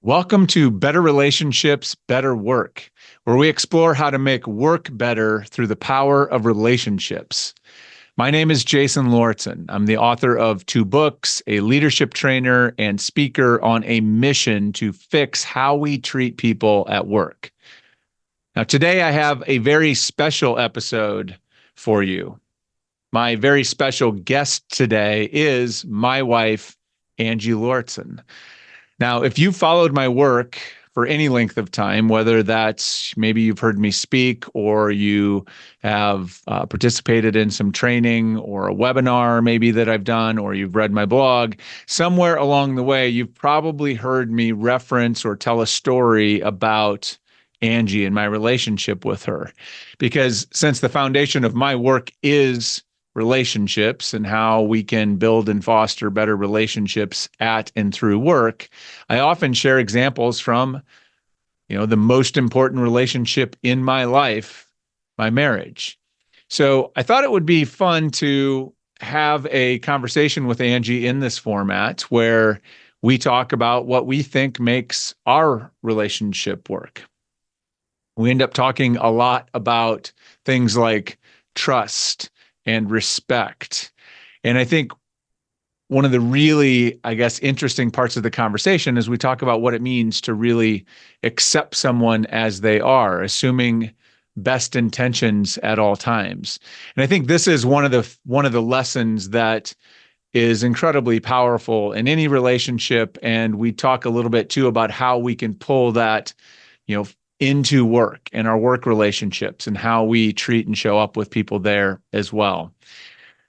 Welcome to Better Relationships, Better Work, where we explore how to make work better through the power of relationships. My name is Jason Lauritsen. I'm the author of 2 books, a leadership trainer, and speaker on a mission to fix how we treat people at work. Now, today I have a very special episode for you. My very special guest today is my wife, Angie Lauritsen. Now, if you followed my work for any length of time, whether that's maybe you've heard me speak or you have participated in some training or a webinar maybe that I've done, or you've read my blog, somewhere along the way, you've probably heard me reference or tell a story about Angie and my relationship with her. Because since the foundation of my work is relationships and how we can build and foster better relationships at and through work, I often share examples from, the most important relationship in my life, my marriage. So I thought it would be fun to have a conversation with Angie in this format where we talk about what we think makes our relationship work. We end up talking a lot about things like trust and respect. And I think one of the really, interesting parts of the conversation is we talk about what it means to really accept someone as they are, assuming best intentions at all times. And I think this is one of the lessons that is incredibly powerful in any relationship. And we talk a little bit too about how we can pull that, into work and our work relationships and how we treat and show up with people there as well.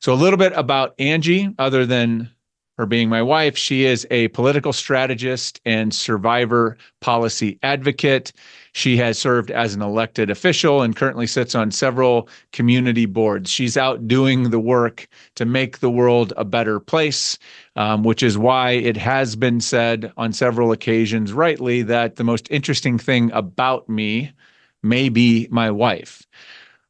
So a little bit about Angie, other than her being my wife, she is a political strategist and survivor policy advocate. She has served as an elected official and currently sits on several community boards. She's out doing the work to make the world a better place, which is why it has been said on several occasions, rightly, that the most interesting thing about me may be my wife.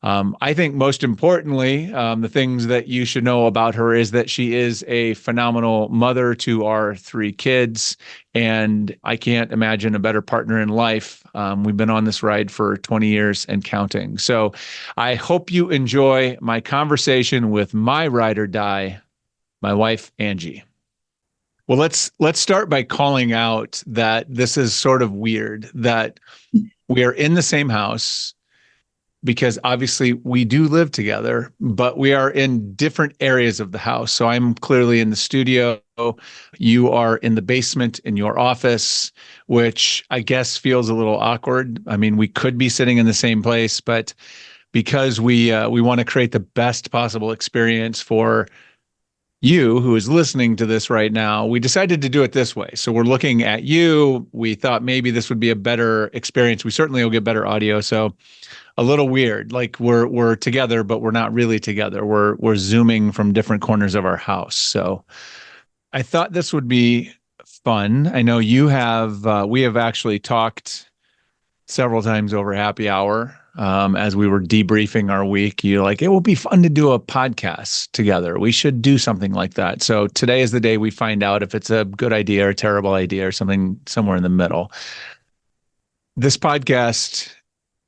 I think most importantly, the things that you should know about her is that she is a phenomenal mother to our 3 kids, and I can't imagine a better partner in life. We've been on this ride for 20 years and counting. So I hope you enjoy my conversation with my ride or die, my wife, Angie. Well, let's start by calling out that this is sort of weird that we are in the same house, because obviously we do live together, but we are in different areas of the house. So I'm clearly in the studio. You are in the basement in your office, which I guess feels a little awkward. I mean, we could be sitting in the same place, but because we want to create the best possible experience for you who is listening to this right now, we decided to do it this way. So we're looking at you. We thought maybe this would be a better experience. We certainly will get better audio. So a little weird, like we're together, but we're not really together. We're Zooming from different corners of our house. So I thought this would be fun. I know we have actually talked several times over happy hour as we were debriefing our week. You're like, it will be fun to do a podcast together. We should do something like that. So today is the day we find out if it's a good idea or a terrible idea or something somewhere in the middle. This podcast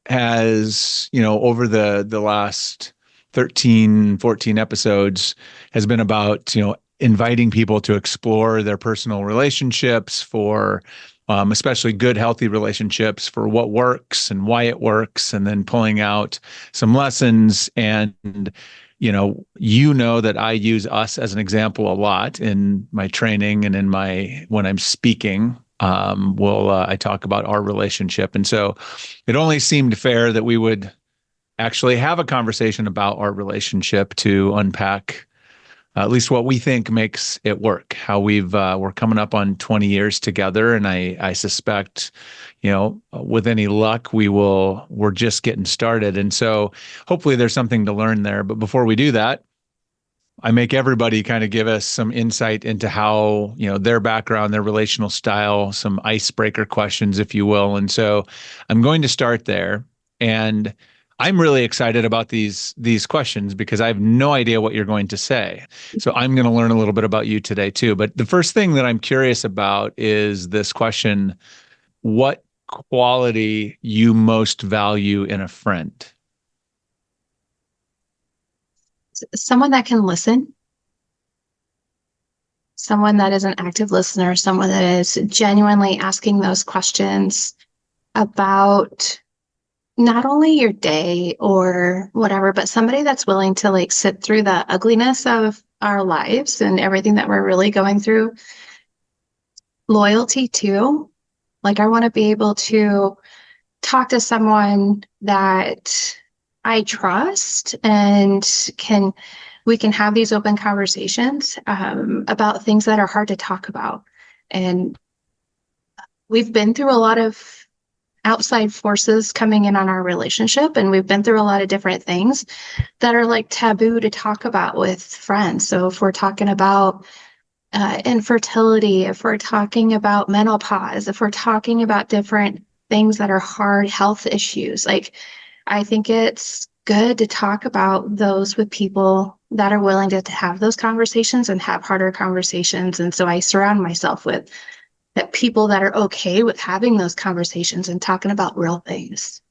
has, over the last 13, 14 episodes has been about, inviting people to explore their personal relationships for especially good, healthy relationships, for what works and why it works, and then pulling out some lessons. And, that I use us as an example a lot in my training and when I'm speaking. I talk about our relationship. And so it only seemed fair that we would actually have a conversation about our relationship to unpack at least what we think makes it work, how we're coming up on 20 years together. And I suspect, with any luck, we're just getting started. And so hopefully there's something to learn there. But before we do that, I make everybody kind of give us some insight into how, their background, their relational style, some icebreaker questions, if you will. And so I'm going to start there. And I'm really excited about these questions because I have no idea what you're going to say. So I'm going to learn a little bit about you today too. But the first thing that I'm curious about is this question, what quality you most value in a friend. Someone that can listen, someone that is an active listener, someone that is genuinely asking those questions about not only your day or whatever, but somebody that's willing to like sit through the ugliness of our lives and everything that we're really going through. Loyalty too. Like I want to be able to talk to someone that I trust and can we can have these open conversations about things that are hard to talk about. And we've been through a lot of outside forces coming in on our relationship, and we've been through a lot of different things that are like taboo to talk about with friends. So if we're talking about infertility, if we're talking about menopause, if we're talking about different things that are hard health issues, like I think it's good to talk about those with people that are willing to have those conversations and have harder conversations. And so I surround myself with that people that are okay with having those conversations and talking about real things.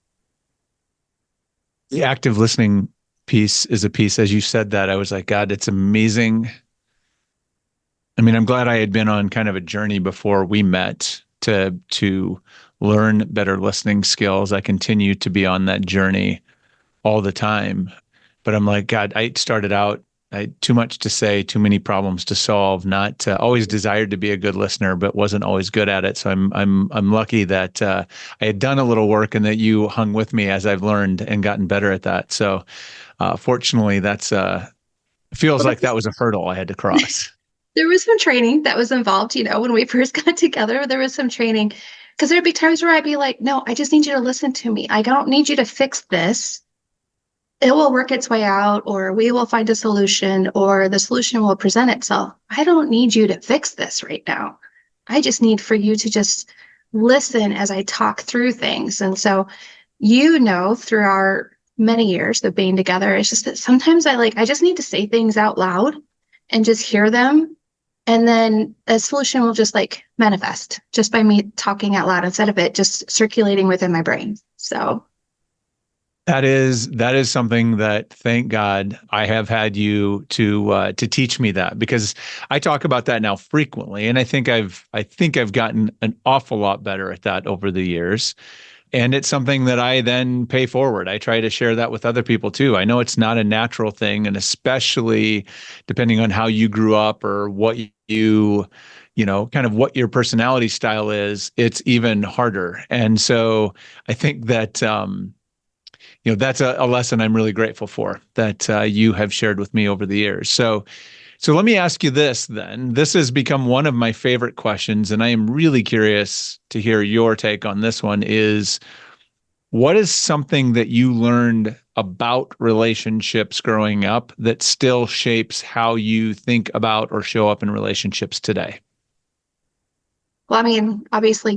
The active listening piece is a piece, as you said that, I was like, God, it's amazing. I mean, I'm glad I had been on kind of a journey before we met to learn better listening skills. I continue to be on that journey all the time. But I'm like, God, I started out, I had too much to say, too many problems to solve, not always desired to be a good listener, but wasn't always good at it. So I'm lucky that I had done a little work and that you hung with me as I've learned and gotten better at that. So fortunately, that's feels Well, like that was a hurdle I had to cross. there was some training that was involved, when we first got together, there was some training because there'd be times where I'd be like, no, I just need you to listen to me. I don't need you to fix this. It will work its way out, or we will find a solution, or the solution will present itself. I don't need you to fix this right now. I just need for you to just listen as I talk through things. And so, through our many years of being together, it's just that sometimes I just need to say things out loud and just hear them. And then a solution will just like manifest just by me talking out loud instead of it just circulating within my brain. So That is something that, thank God, I have had you to teach me that, because I talk about that now frequently, and I think I've gotten an awful lot better at that over the years. And it's something that I then pay forward. I try to share that with other people too. I know it's not a natural thing, and especially depending on how you grew up or what kind of what your personality style is, it's even harder. And so I think that that's a lesson I'm really grateful for that you have shared with me over the years. So let me ask you this then. This has become one of my favorite questions, and I am really curious to hear your take on this one is, what is something that you learned about relationships growing up that still shapes how you think about or show up in relationships today? well, I mean, obviously,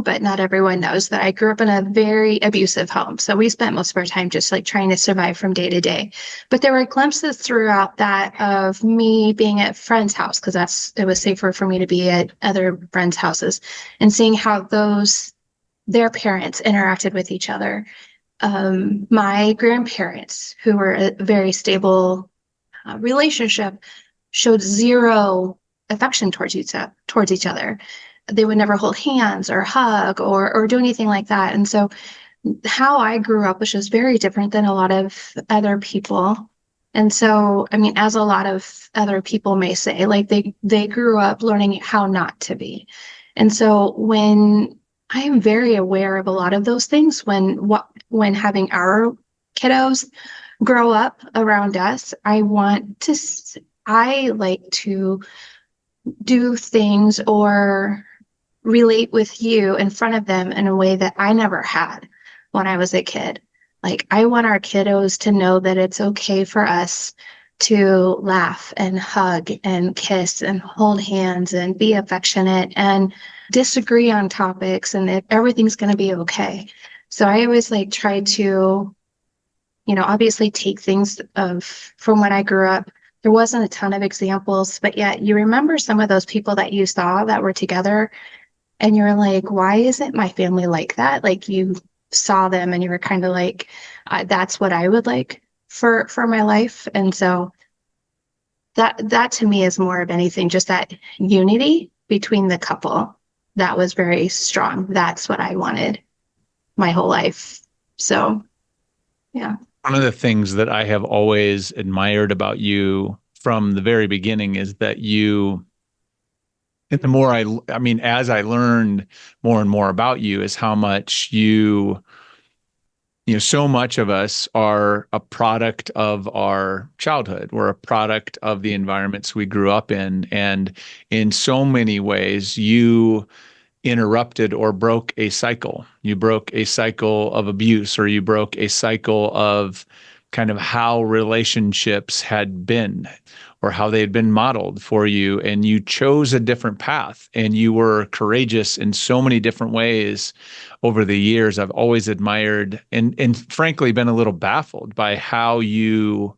but not everyone knows that I grew up in a very abusive home. So we spent most of our time just like trying to survive from day to day. But there were glimpses throughout that of me being at friends' house because it was safer for me to be at other friends' houses and seeing how their parents interacted with each other. My grandparents, who were a very stable relationship, showed zero affection towards each other. They would never hold hands or hug or do anything like that. And so how I grew up was just very different than a lot of other people. And so, I mean, as a lot of other people may say, like they grew up learning how not to be. And so when I am very aware of a lot of those things when having our kiddos grow up around us, I like to do things or relate with you in front of them in a way that I never had when I was a kid. Like, I want our kiddos to know that it's okay for us to laugh and hug and kiss and hold hands and be affectionate and disagree on topics and that everything's going to be okay. So I always like try to, obviously take things from when I grew up. There wasn't a ton of examples, but yet you remember some of those people that you saw that were together And you're like, why isn't my family like that? Like you saw them and you were kind of like, that's what I would like for my life. And so that to me is more of anything, just that unity between the couple. That was very strong. That's what I wanted my whole life. So, yeah. One of the things that I have always admired about you from the very beginning is that you, and the more I mean, as I learned more and more about you, is how much so much of us are a product of our childhood. We're a product of the environments we grew up in. And in so many ways, you interrupted or broke a cycle. You broke a cycle of abuse, or you broke a cycle of kind of how relationships had been or how they had been modeled for you. And you chose a different path, and you were courageous in so many different ways over the years. I've always admired and frankly been a little baffled by how you,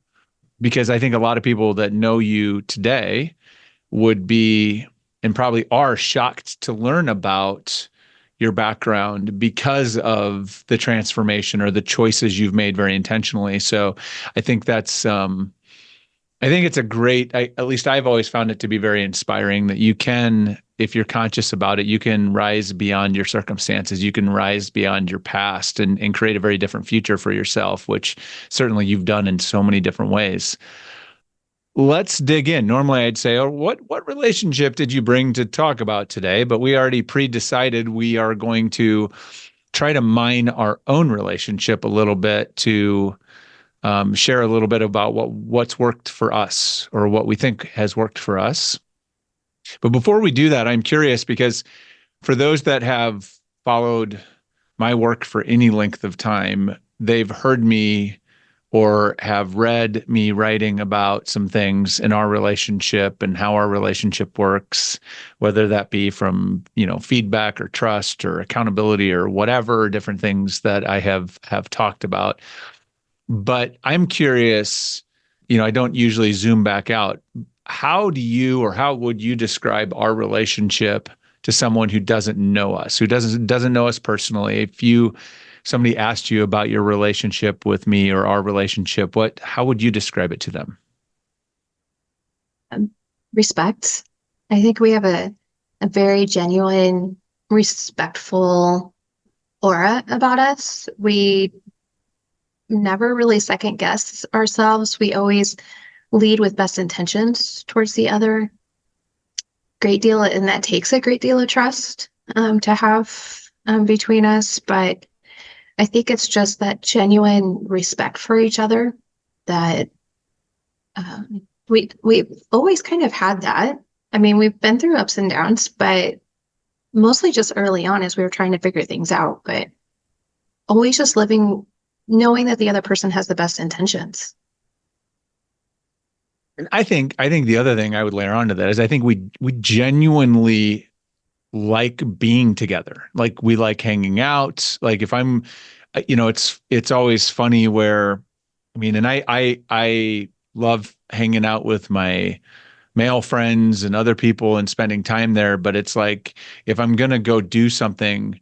because I think a lot of people that know you today would be and probably are shocked to learn about your background because of the transformation or the choices you've made very intentionally. So I think I think it's a great, at least I've always found it to be very inspiring that you can, if you're conscious about it, you can rise beyond your circumstances. You can rise beyond your past and create a very different future for yourself, which certainly you've done in so many different ways. Let's dig in. Normally, I'd say, "Oh, what relationship did you bring to talk about today?" But we already pre-decided we are going to try to mine our own relationship a little bit to share a little bit about what's worked for us or what we think has worked for us. But before we do that, I'm curious because for those that have followed my work for any length of time, they've heard me or have read me writing about some things in our relationship and how our relationship works, whether that be from, feedback or trust or accountability or whatever different things that I have talked about. But I'm curious, I don't usually zoom back out. How do you or how would you describe our relationship to someone who doesn't know us, who doesn't know us personally? If somebody asked you about your relationship with me or our relationship, how would you describe it to them? Respect. I think we have a very genuine, respectful aura about us. We never really second guess ourselves. We always lead with best intentions towards the other. Great deal, and that takes a great deal of trust to have between us. But I think it's just that genuine respect for each other that we've always kind of had that. I mean, we've been through ups and downs, but mostly just early on as we were trying to figure things out. But always just living, knowing that the other person has the best intentions. And I think the other thing I would layer onto that is I think we genuinely like being together. Like we like hanging out. Like if I'm, it's always funny where, I mean, and I love hanging out with my male friends and other people and spending time there. But it's like if I'm gonna go do something,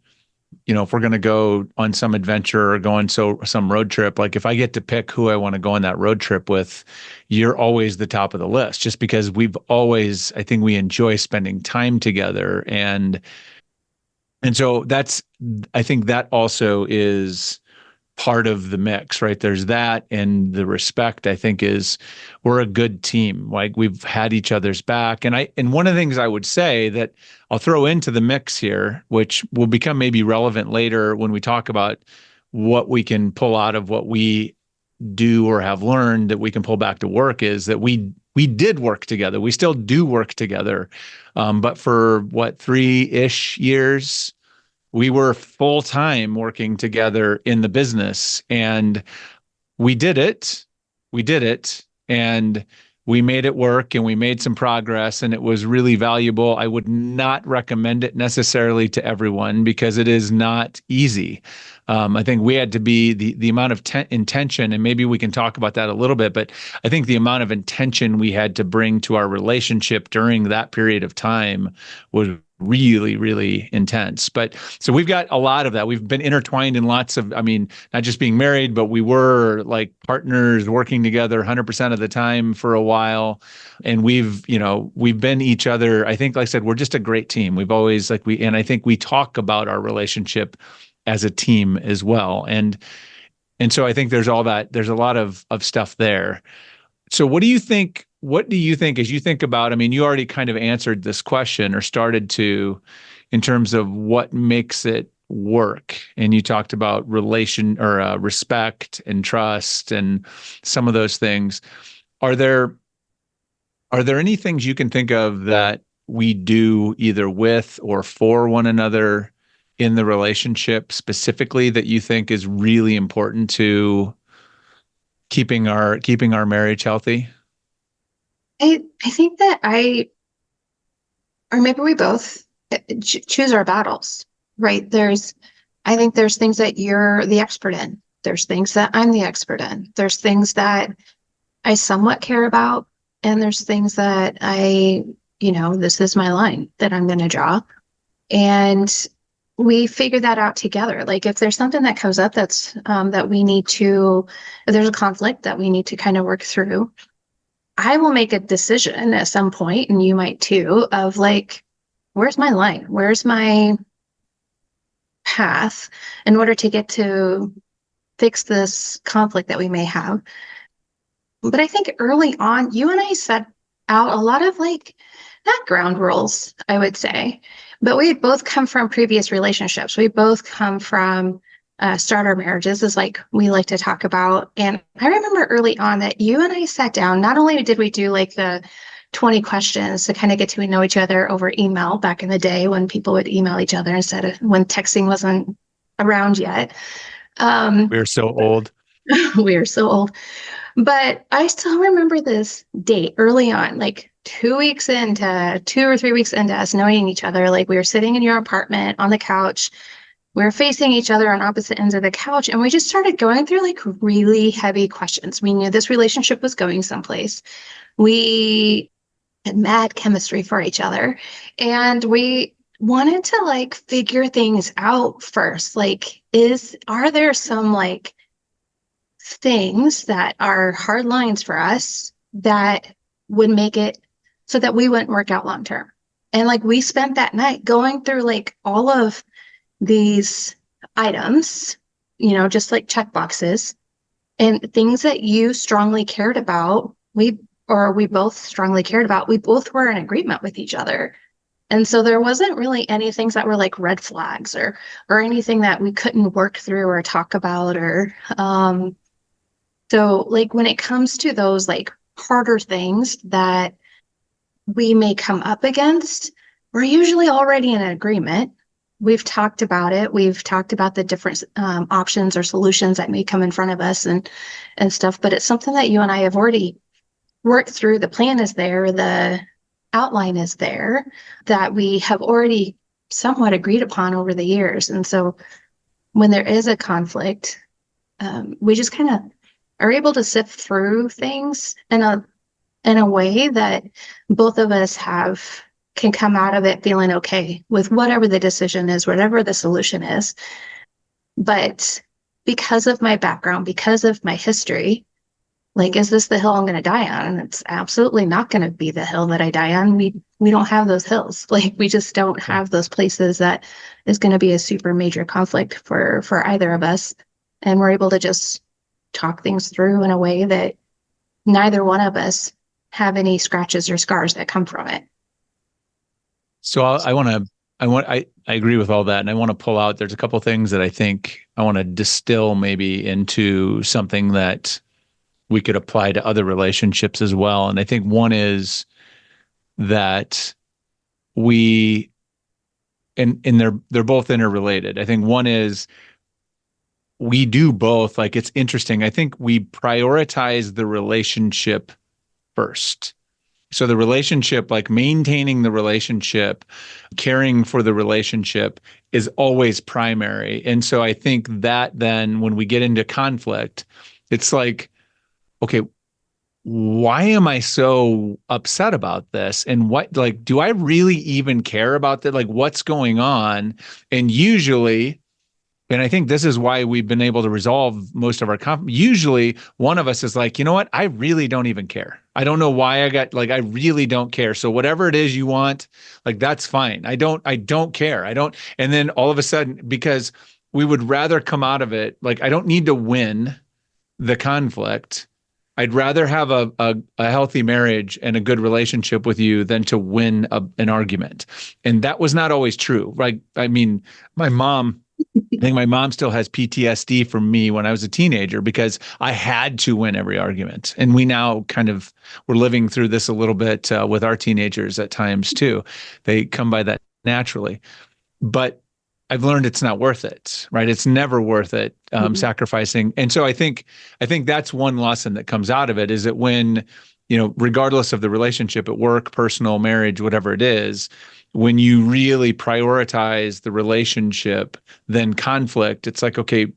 if we're going to go on some adventure or go on some road trip, like if I get to pick who I want to go on that road trip with, you're always the top of the list just because I think we enjoy spending time together. And so I think that also is part of the mix, right? There's that, and the respect, I think, is we're a good team. Like we've had each other's back. And one of the things I would say that I'll throw into the mix here, which will become maybe relevant later when we talk about what we can pull out of what we do or have learned that we can pull back to work, is that we did work together. We still do work together. But for 3-ish years, we were full time working together in the business, and we did it. We did it, and we made it work, and we made some progress, and it was really valuable. I would not recommend it necessarily to everyone because it is not easy. I think we had to be the amount of intention, and maybe we can talk about that a little bit, but I think the amount of intention we had to bring to our relationship during that period of time was really, really intense. But so we've got a lot of that. We've been intertwined in lots of, I mean, not just being married, but we were like partners working together 100% of the time for a while. And we've been each other. I think, like I said, we're just a great team. We've always and I think we talk about our relationship as a team as well. And so I think there's all that, there's a lot of stuff there. So what do you think as you think about, I mean, you already kind of answered this question or started to in terms of what makes it work. And you talked about relation or respect and trust and some of those things. Are there are there any things you can think of that we do either with or for one another in the relationship specifically that you think is really important to keeping our marriage healthy? I think that or maybe we both choose our battles, right? I think there's things that you're the expert in. There's things that I'm the expert in. There's things that I somewhat care about. And there's things that this is my line that I'm going to draw. And we figure that out together. Like if there's something that comes up that we need to, if there's a conflict that we need to kind of work through, I will make a decision at some point, and you might too, of like, where's my line? Where's my path in order to get to fix this conflict that we may have? But I think early on, you and I set out a lot of like, not ground rules, I would say, but we both come from previous relationships. We both come from starter marriages, is like we like to talk about. And I remember early on that you and I sat down, not only did we do like the 20 questions to kind of get to know each other over email back in the day when people would email each other instead of when texting wasn't around yet. We're so old. We are so old. But I still remember this date early on, like 2 weeks into 2 or 3 weeks into us knowing each other. Like we were sitting in your apartment on the couch. We were facing each other on opposite ends of the couch. And we just started going through like really heavy questions. We knew this relationship was going someplace. We had mad chemistry for each other. And we wanted to like figure things out first. Like, are there some like things that are hard lines for us that would make it so that we wouldn't work out long term? And like we spent that night going through like all of these items, just like check boxes and things that you strongly cared about. We both strongly cared about. We both were in agreement with each other. And so there wasn't really any things that were like red flags or anything that we couldn't work through or talk about or so like when it comes to those like harder things that we may come up against, we're usually already in agreement. We've talked about it. We've talked about the different options or solutions that may come in front of us and stuff. But it's something that you and I have already worked through. The plan is there. The outline is there that we have already somewhat agreed upon over the years. And so when there is a conflict, we just kind of are able to sift through things in a way that both of us can come out of it feeling okay with whatever the decision is, whatever the solution is. But because of my background, because of my history, like, is this the hill I'm going to die on? And it's absolutely not going to be the hill that I die on. We don't have those hills. Like, we just don't have those places that is going to be a super major conflict for either of us. And we're able to just talk things through in a way that neither one of us have any scratches or scars that come from it. So I agree with all that. And I want to pull out, there's a couple things that I think I want to distill maybe into something that we could apply to other relationships as well. And I think one is that they're both interrelated. I think one is we do both, like it's interesting. I think we prioritize the relationship first. So the relationship, like maintaining the relationship, caring for the relationship is always primary. And so I think that then when we get into conflict, it's like, okay, why am I so upset about this? And what, like, do I really even care about that? Like, what's going on? And usually, and I think this is why we've been able to resolve most of our usually one of us is like, you know what? I really don't even care. I don't know why I really don't care. So whatever it is you want, like, that's fine. I don't care. I don't. And then all of a sudden, because we would rather come out of it, like, I don't need to win the conflict. I'd rather have a healthy marriage and a good relationship with you than to win an argument. And that was not always true. Right. I mean, my mom, I think my mom still has PTSD from me when I was a teenager because I had to win every argument. And we now kind of, we're living through this a little bit with our teenagers at times too. They come by that naturally. But I've learned it's not worth it, right? It's never worth it, sacrificing. And so I think that's one lesson that comes out of it is that when, regardless of the relationship at work, personal, marriage, whatever it is, when you really prioritize the relationship, then conflict, it's like, okay,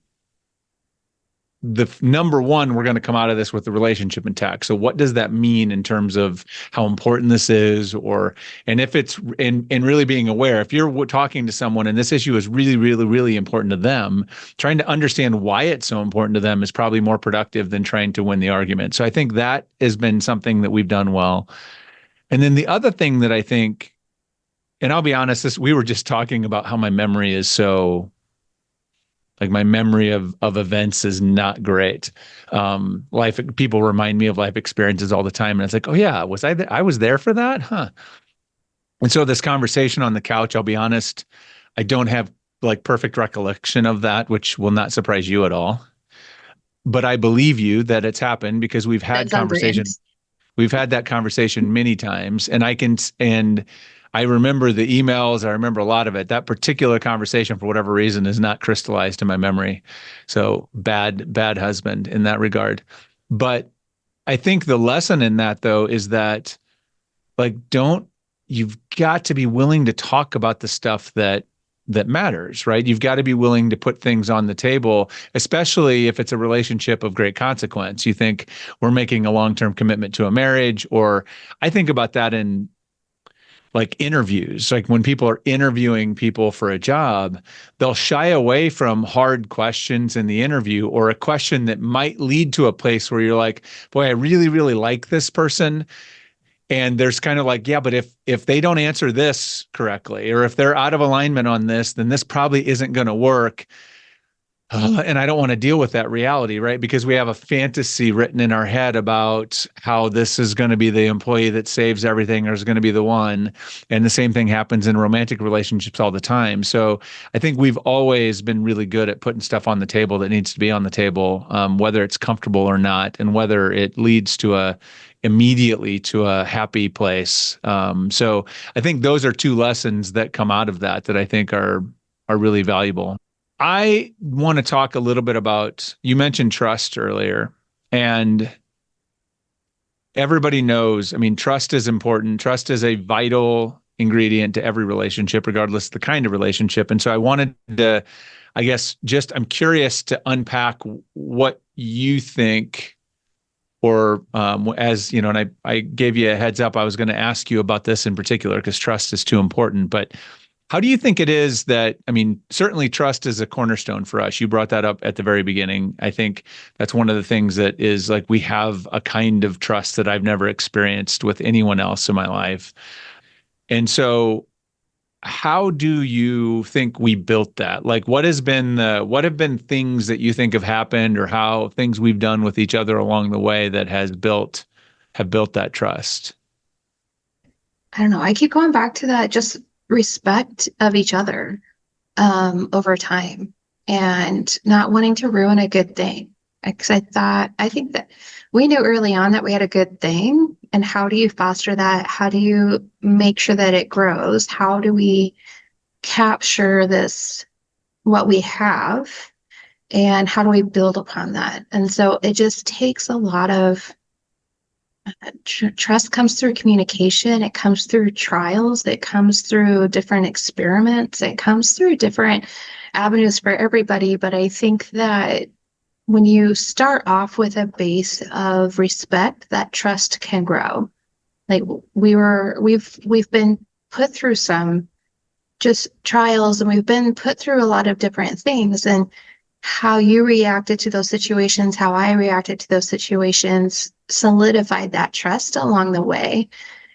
the number one, we're going to come out of this with the relationship intact. So what does that mean in terms of how important this is, and if it's and really being aware, if you're talking to someone and this issue is really, really, really important to them, trying to understand why it's so important to them is probably more productive than trying to win the argument. So I think that has been something that we've done well. And then the other thing that I think, and I'll be honest, we were just talking about how my memory is so, like, my memory of events is not great. Life people remind me of life experiences all the time, and it's like, oh yeah, was I there? I was there for that, huh? And so this conversation on the couch, I'll be honest, I don't have like perfect recollection of that, which will not surprise you at all. But I believe you that it's happened because That's on brand. we've had that conversation many times, and I remember the emails. I remember a lot of it. That particular conversation, for whatever reason, is not crystallized in my memory. So bad husband in that regard. But I think the lesson in that, though, is that, like, you've got to be willing to talk about the stuff that matters, right? You've got to be willing to put things on the table, especially if it's a relationship of great consequence. You think we're making a long-term commitment to a marriage, or I think about that in like interviews, like when people are interviewing people for a job, they'll shy away from hard questions in the interview or a question that might lead to a place where you're like, boy, I really, really like this person. And there's kind of like, yeah, but if they don't answer this correctly, or if they're out of alignment on this, then this probably isn't going to work. And I don't want to deal with that reality, right? Because we have a fantasy written in our head about how this is going to be the employee that saves everything or is going to be the one. And the same thing happens in romantic relationships all the time. So I think we've always been really good at putting stuff on the table that needs to be on the table, whether it's comfortable or not, and whether it leads to immediately to a happy place. So I think those are two lessons that come out of that I think are really valuable. I want to talk a little bit about, you mentioned trust earlier, and everybody knows, I mean, trust is important. Trust is a vital ingredient to every relationship, regardless of the kind of relationship. And so I wanted to, I guess, I'm curious to unpack what you think, or as you know, and I gave you a heads up, I was going to ask you about this in particular because trust is too important. But how do you think it is that, I mean, certainly trust is a cornerstone for us. You brought that up at the very beginning. I think that's one of the things that is like, we have a kind of trust that I've never experienced with anyone else in my life. And so how do you think we built that? Like, what have been things that you think have happened, or how things we've done with each other along the way that have built that trust? I don't know. I keep going back to that just respect of each other over time and not wanting to ruin a good thing. Because I think that we knew early on that we had a good thing. And how do you foster that? How do you make sure that it grows? How do we capture what we have? And how do we build upon that? And so it just takes a lot of trust comes through communication. It comes through trials. It comes through different experiments. It comes through different avenues for everybody. But I think that when you start off with a base of respect, that trust can grow. Like we've been put through some just trials, and we've been put through a lot of different things, and how you reacted to those situations, how I reacted to those situations solidified that trust along the way.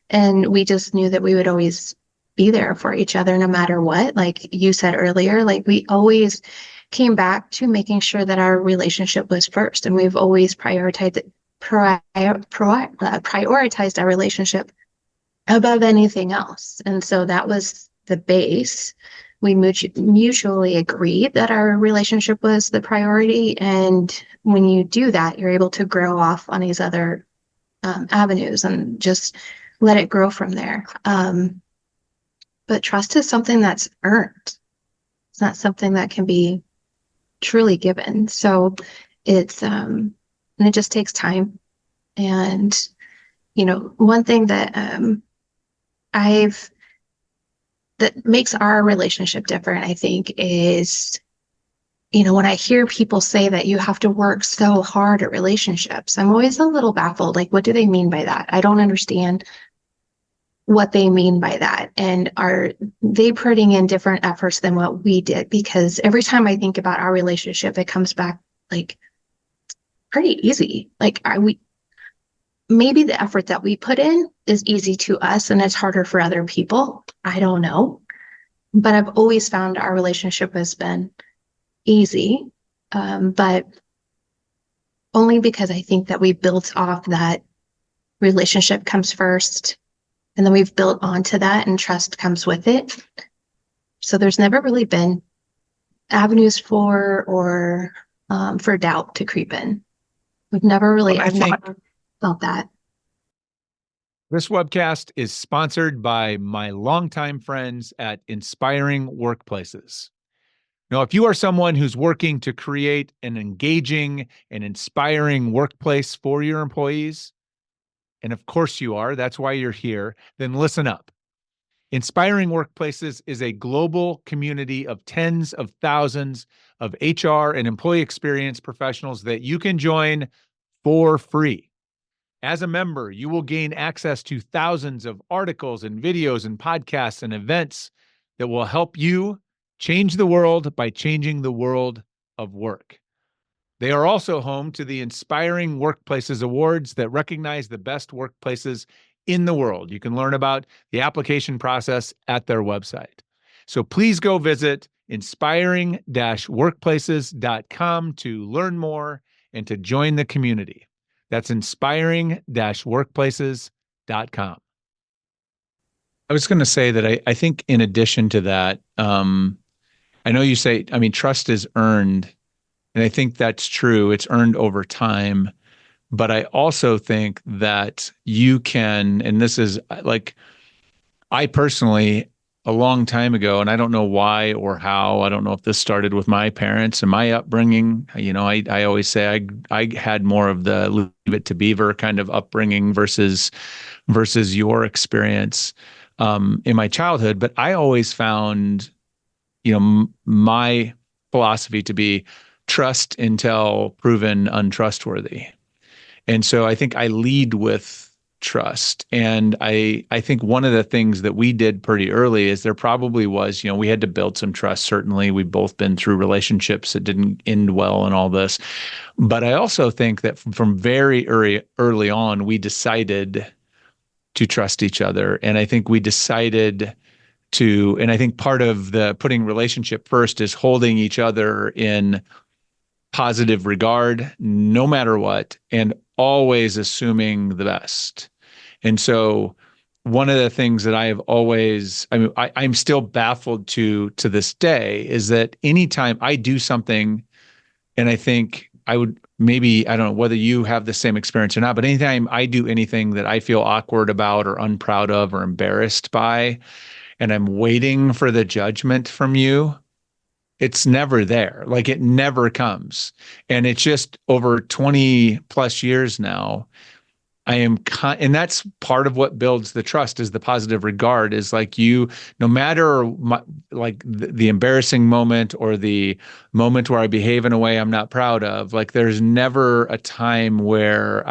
And we just knew that we would always be there for each other no matter what. Like you said earlier, like we always came back to making sure that our relationship was first. And we've always prioritized our relationship above anything else. And so that was the base. We mutually agreed that our relationship was the priority. And when you do that, you're able to grow off on these other avenues and just let it grow from there. But trust is something that's earned. It's not something that can be truly given. So and it just takes time. And, one thing that I've that makes our relationship different, I think, is, when I hear people say that you have to work so hard at relationships, I'm always a little baffled. Like, what do they mean by that? I don't understand what they mean by that. And are they putting in different efforts than what we did? Because every time I think about our relationship, it comes back like pretty easy. Like maybe the effort that we put in is easy to us and it's harder for other people. I don't know. But I've always found our relationship has been easy. But only because I think that we built off that relationship comes first. And then we've built onto that and trust comes with it. So there's never really been avenues for doubt to creep in. We've never really, I've never felt that. This webcast is sponsored by my longtime friends at Inspiring Workplaces. Now, if you are someone who's working to create an engaging and inspiring workplace for your employees, and of course you are, that's why you're here, then listen up. Inspiring Workplaces is a global community of tens of thousands of HR and employee experience professionals that you can join for free. As a member, you will gain access to thousands of articles and videos and podcasts and events that will help you change the world by changing the world of work. They are also home to the Inspiring Workplaces Awards that recognize the best workplaces in the world. You can learn about the application process at their website. So please go visit inspiring-workplaces.com to learn more and to join the community. That's inspiring-workplaces.com. I was going to say that I think in addition to that, I know you say, trust is earned, and I think that's true. It's earned over time. But I also think that you can, and this is like, I personally, a long time ago, and I don't know why or how, I don't know if this started with my parents and my upbringing. I always say I had more of the leave it to beaver kind of upbringing versus your experience in my childhood. But I always found, my philosophy to be trust until proven untrustworthy. And so I think I lead with trust. And I think one of the things that we did pretty early is there probably was, we had to build some trust. Certainly, we've both been through relationships that didn't end well and all this. But I also think that from very early on, we decided to trust each other. And I think we decided and I think part of the putting relationship first is holding each other in positive regard, no matter what, and always assuming the best. And so one of the things that I have always, I'm still baffled to this day is that anytime I do something, and I think I would maybe, I don't know whether you have the same experience or not, but anytime I do anything that I feel awkward about or unproud of or embarrassed by, and I'm waiting for the judgment from you, it's never there. Like it never comes. And it's just over 20 plus years now. and that's part of what builds the trust is the positive regard is like no matter like the embarrassing moment or the moment where I behave in a way I'm not proud of, like there's never a time where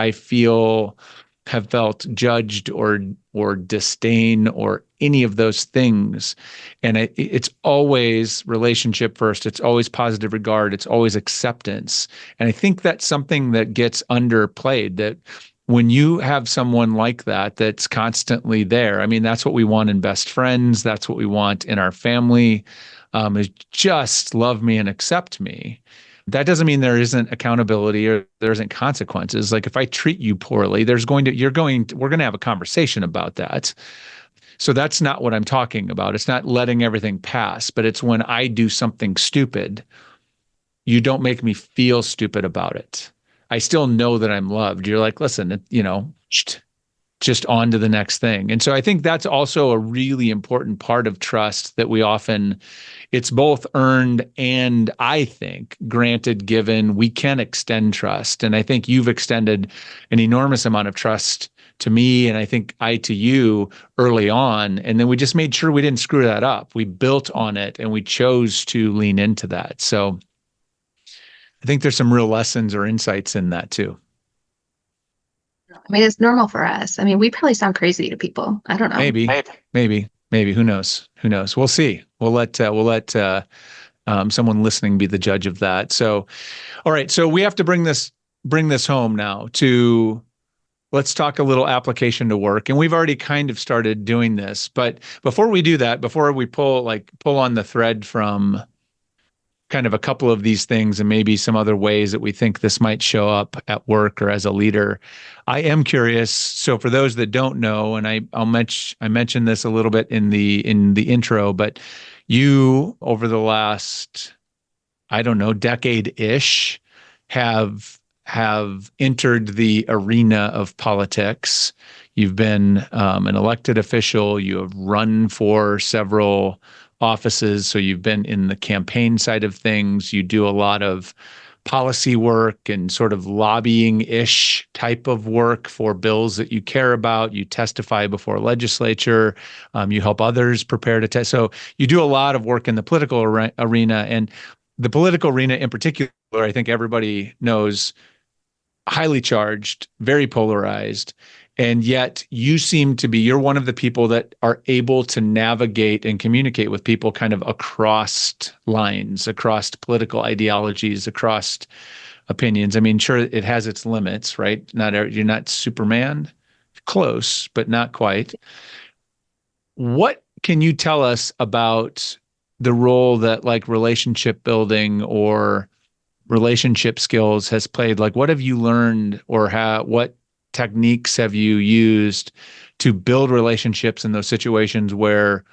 have felt judged or disdain or any of those things. And it's always relationship first. It's always positive regard. It's always acceptance. And I think that's something that gets underplayed, that when you have someone like that that's constantly there, I mean, that's what we want in best friends. That's what we want in our family, is just love me and accept me. That doesn't mean there isn't accountability or there isn't consequences. Like if I treat you poorly, we're going to have a conversation about that. So that's not what I'm talking about. It's not letting everything pass, but it's when I do something stupid, you don't make me feel stupid about it. I still know that I'm loved. You're like, listen, just on to the next thing. And so I think that's also a really important part of trust that it's both earned and I think granted, given we can extend trust. And I think you've extended an enormous amount of trust to me, and I think I to you early on. And then we just made sure we didn't screw that up. We built on it and we chose to lean into that. So I think there's some real lessons or insights in that too. I mean, it's normal for us. I mean, we probably sound crazy to people. I don't know. Maybe. Who knows? Who knows? We'll see. We'll let someone listening be the judge of that. So, all right. So we have to bring this home now to let's talk a little application to work. And we've already kind of started doing this, but before we do that, before we pull on the thread from kind of a couple of these things and maybe some other ways that we think this might show up at work or as a leader, I am curious. So for those that don't know, and I mentioned this a little bit in the intro, but you over the last, I don't know, decade-ish have entered the arena of politics. You've been an elected official. You have run for several offices. So you've been in the campaign side of things. You do a lot of policy work and sort of lobbying-ish type of work for bills that you care about. You testify before legislature. You help others prepare to test. So you do a lot of work in the political arena, and the political arena in particular, I think everybody knows, highly charged, very polarized. And yet you're one of the people that are able to navigate and communicate with people kind of across lines, across political ideologies, across opinions. I mean, sure, it has its limits, right? You're not Superman, close, but not quite. What can you tell us about the role that like relationship building or relationship skills has played? Like, what have you learned, or what techniques have you used to build relationships in those situations where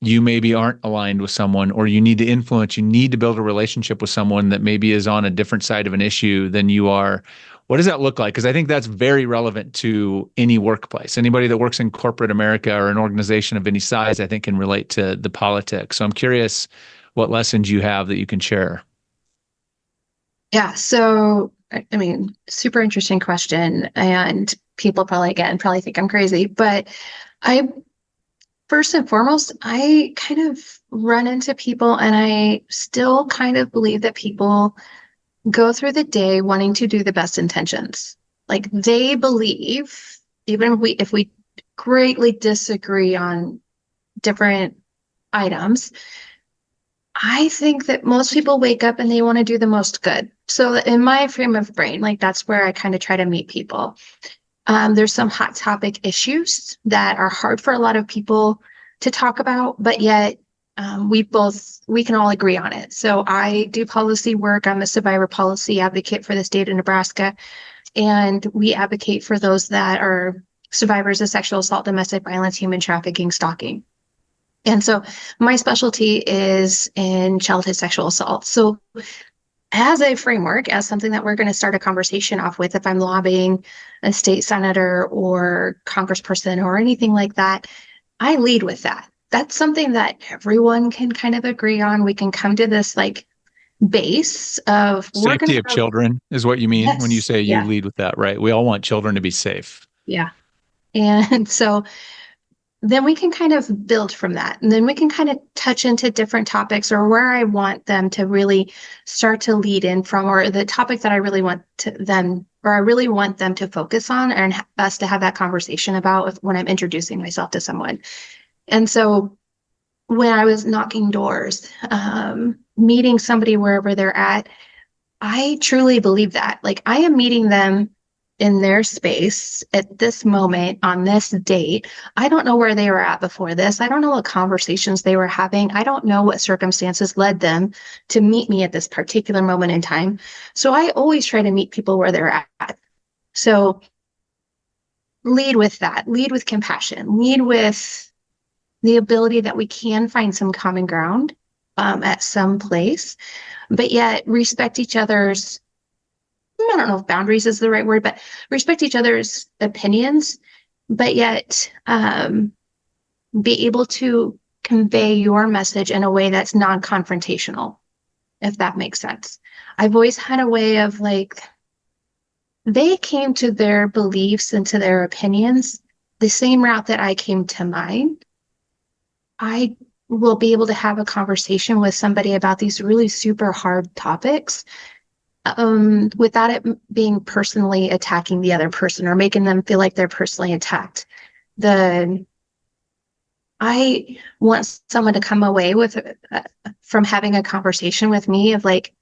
you maybe aren't aligned with someone, or you need to build a relationship with someone that maybe is on a different side of an issue than you are? What does that look like? Because I think that's very relevant to any workplace. Anybody that works in corporate America or an organization of any size, I think, can relate to the politics. So I'm curious what lessons you have that you can share. Yeah. So, I mean, super interesting question. And people probably think I'm crazy, but first and foremost, I kind of run into people, and I still kind of believe that people go through the day wanting to do the best intentions. Like they believe, even if we greatly disagree on different items, I think that most people wake up and they want to do the most good. So in my frame of brain, like that's where I kind of try to meet people. There's some hot topic issues that are hard for a lot of people to talk about, but yet we can all agree on it. So I do policy work. I'm a survivor policy advocate for the state of Nebraska, and we advocate for those that are survivors of sexual assault, domestic violence, human trafficking, stalking. And so my specialty is in childhood sexual assault. So as a framework, as something that we're going to start a conversation off with, if I'm lobbying a state senator or congressperson or anything like that, I lead with that. That's something that everyone can kind of agree on. We can come to this like base of we're going Safety to of have, children is what you mean when you yes, say you yeah, lead with that, right? We all want children to be safe. yeah. And so then we can kind of build from that. And then we can kind of touch into different topics or where I want them to really start to lead in from, or the topic that I really want to them, or I really want them to focus on and us to have that conversation about when I'm introducing myself to someone. And so when I was knocking doors, meeting somebody wherever they're at, I truly believe that. Like, I am meeting them in their space at this moment on this date. I don't know where they were at before this. I don't know what conversations they were having. I don't know what circumstances led them to meet me at this particular moment in time. So I always try to meet people where they're at. So lead with that, lead with compassion, lead with the ability that we can find some common ground at some place, but yet respect each other's, I don't know if boundaries is the right word, but respect each other's opinions, but yet be able to convey your message in a way that's non-confrontational, if that makes sense. I've always had a way of like, they came to their beliefs and to their opinions the same route that I came to mine. I will be able to have a conversation with somebody about these really super hard topics without it being personally attacking the other person or making them feel like they're personally attacked. The I want someone to come away with from having a conversation with me of like,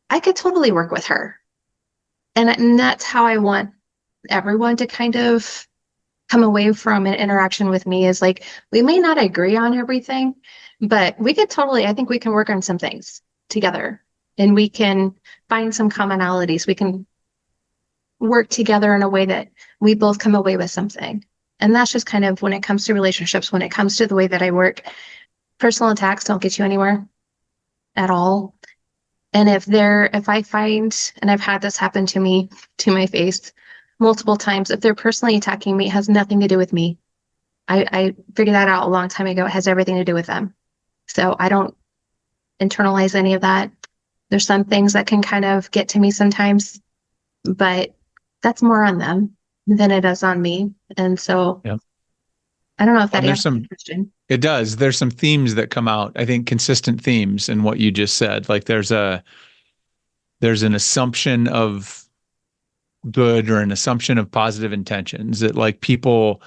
I could totally work with her. And that's how I want everyone to kind of come away from an interaction with me is like, we may not agree on everything, but we could totally, I think we can work on some things together and we can find some commonalities. We can work together in a way that we both come away with something. And that's just kind of when it comes to relationships, when it comes to the way that I work, personal attacks don't get you anywhere at all. And if I find, and I've had this happen to me to my face multiple times, if they're personally attacking me, it has nothing to do with me. I figured that out a long time ago. It has everything to do with them. So I don't internalize any of that. There's some things that can kind of get to me sometimes, but that's more on them than it is on me. And so Yeah. I don't know if that And there's answers some, the question. it does. There's some themes that come out, I think consistent themes in what you just said. Like there's an assumption of good or an assumption of positive intentions that like people,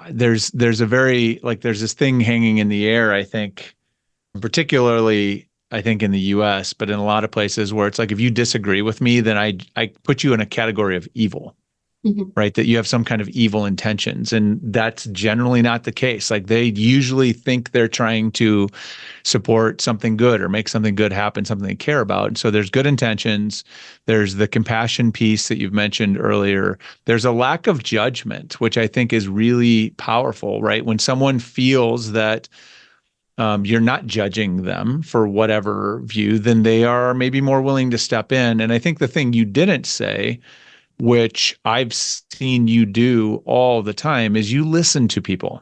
there's a very, like there's this thing hanging in the air, I think, particularly I think in the US, but in a lot of places where it's like if you disagree with me, then I put you in a category of evil, Mhm. right? That you have some kind of evil intentions. And that's generally not the case. Like they usually think they're trying to support something good or make something good happen, something they care about. And so there's good intentions. There's the compassion piece that you've mentioned earlier. There's a lack of judgment, which I think is really powerful, right? When someone feels that you're not judging them for whatever view, then they are maybe more willing to step in. And I think the thing you didn't say, which I've seen you do all the time, is you listen to people,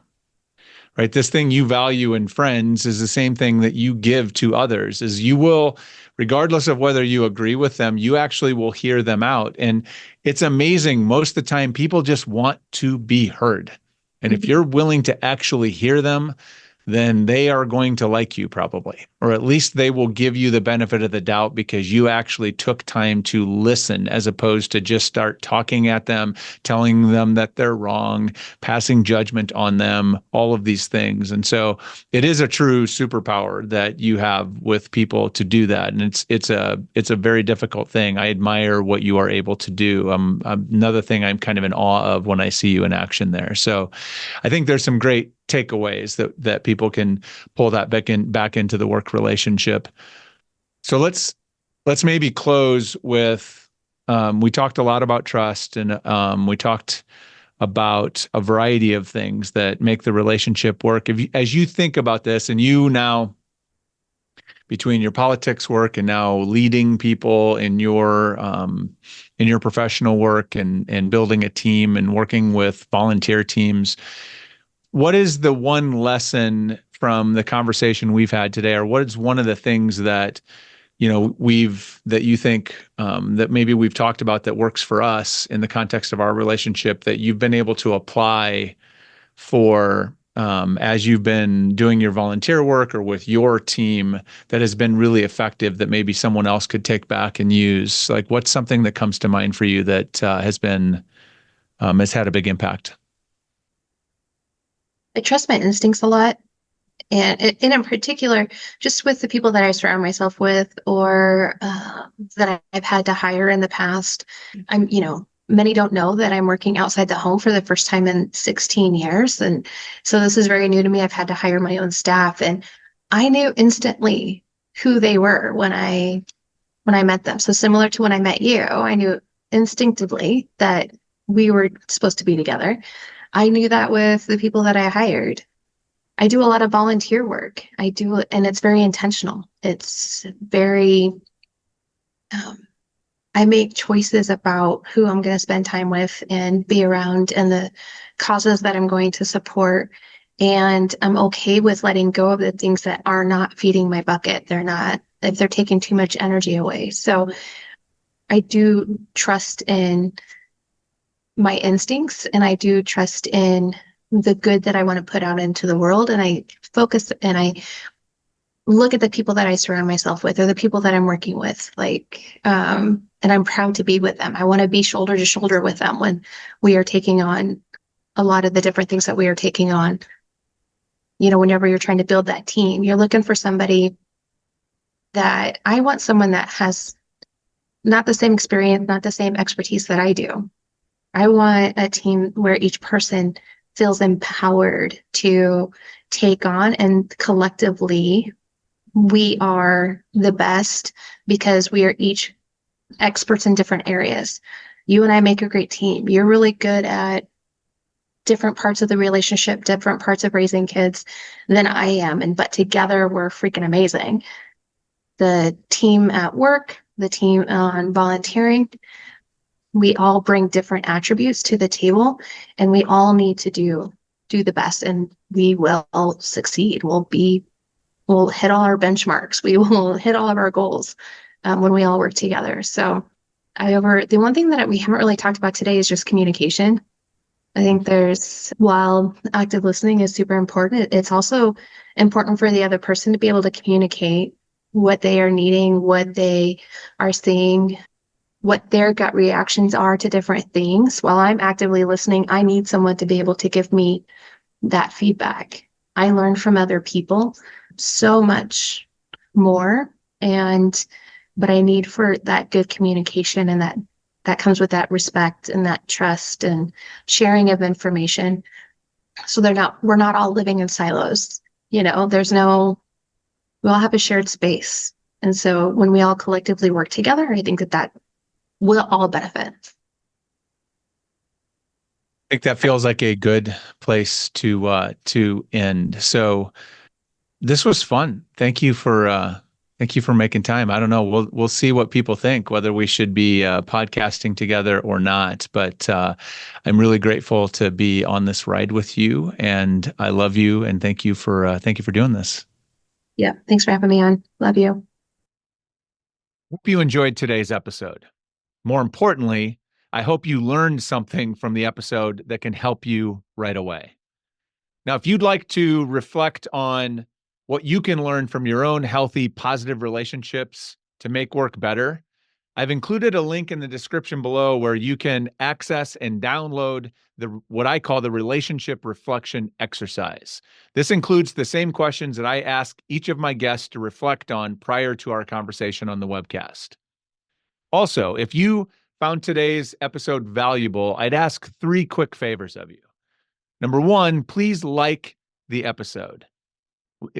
right? This thing you value in friends is the same thing that you give to others, is you will, regardless of whether you agree with them, you actually will hear them out. And it's amazing. Most of the time, people just want to be heard. And if Mhm. you're willing to actually hear them, then they are going to like you probably, or at least they will give you the benefit of the doubt because you actually took time to listen as opposed to just start talking at them, telling them that they're wrong, passing judgment on them, all of these things. And so it is a true superpower that you have with people to do that. And it's a very difficult thing. I admire what you are able to do. Another thing I'm kind of in awe of when I see you in action there. So I think there's some great takeaways that people can pull that back into the work relationship. So let's maybe close with we talked a lot about trust and we talked about a variety of things that make the relationship work. As you think about this, and you now between your politics work and now leading people in your professional work and building a team and working with volunteer teams, what is the one lesson from the conversation we've had today, or what is one of the things that that you think that maybe we've talked about that works for us in the context of our relationship that you've been able to apply for as you've been doing your volunteer work or with your team that has been really effective that maybe someone else could take back and use? Like, what's something that comes to mind for you that has had a big impact? I trust my instincts a lot. And in particular, just with the people that I surround myself with or that I've had to hire in the past, many don't know that I'm working outside the home for the first time in 16 years. And so this is very new to me. I've had to hire my own staff, and I knew instantly who they were when I met them. So similar to when I met you, I knew instinctively that we were supposed to be together. I knew that with the people that I hired. I do a lot of volunteer work. And it's very intentional. It's very, I make choices about who I'm going to spend time with and be around and the causes that I'm going to support. And I'm okay with letting go of the things that are not feeding my bucket. If they're taking too much energy away. So I do trust in my instincts, and I do trust in the good that I want to put out into the world. And I focus and I look at the people that I surround myself with or the people that I'm working with, and I'm proud to be with them. I want to be shoulder to shoulder with them when we are taking on a lot of the different things that we are taking on. Whenever you're trying to build that team, you're looking for somebody that I want someone that has not the same experience, not the same expertise that I do. I want a team where each person feels empowered to take on, and collectively we are the best because we are each experts in different areas. You and I make a great team. You're really good at different parts of the relationship, different parts of raising kids than I am. But together we're freaking amazing. The team at work, the team on volunteering, we all bring different attributes to the table, and we all need to do the best, and we will succeed. We'll hit all our benchmarks. We will hit all of our goals when we all work together. So the one thing that we haven't really talked about today is just communication. I think while active listening is super important, it's also important for the other person to be able to communicate what they are needing, what they are seeing, what their gut reactions are to different things. While I'm actively listening, I need someone to be able to give me that feedback. I learn from other people so much more, but I need for that good communication, and that comes with that respect and that trust and sharing of information. So we're not all living in silos. We all have a shared space. And so when we all collectively work together, I think that we'll all benefit. I think that feels like a good place to end. So this was fun. Thank you for making time. I don't know. We'll see what people think, whether we should be podcasting together or not. But I'm really grateful to be on this ride with you, and I love you. And thank you for doing this. Yeah, thanks for having me on. Love you. Hope you enjoyed today's episode. More importantly, I hope you learned something from the episode that can help you right away. Now, if you'd like to reflect on what you can learn from your own healthy, positive relationships to make work better, I've included a link in the description below where you can access and download what I call the relationship reflection exercise. This includes the same questions that I ask each of my guests to reflect on prior to our conversation on the webcast. Also, if you found today's episode valuable, I'd ask 3 quick favors of you. Number 1, please like the episode.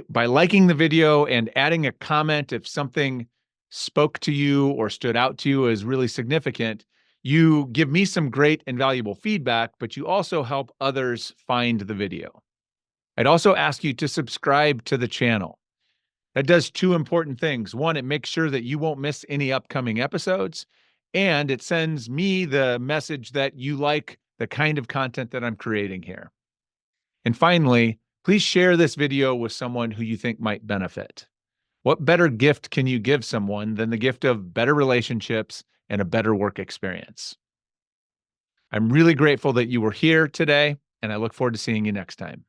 By liking the video and adding a comment if something spoke to you or stood out to you as really significant, you give me some great and valuable feedback, but you also help others find the video. I'd also ask you to subscribe to the channel. That does 2 important things. 1, it makes sure that you won't miss any upcoming episodes, and it sends me the message that you like the kind of content that I'm creating here. And finally, please share this video with someone who you think might benefit. What better gift can you give someone than the gift of better relationships and a better work experience? I'm really grateful that you were here today, and I look forward to seeing you next time.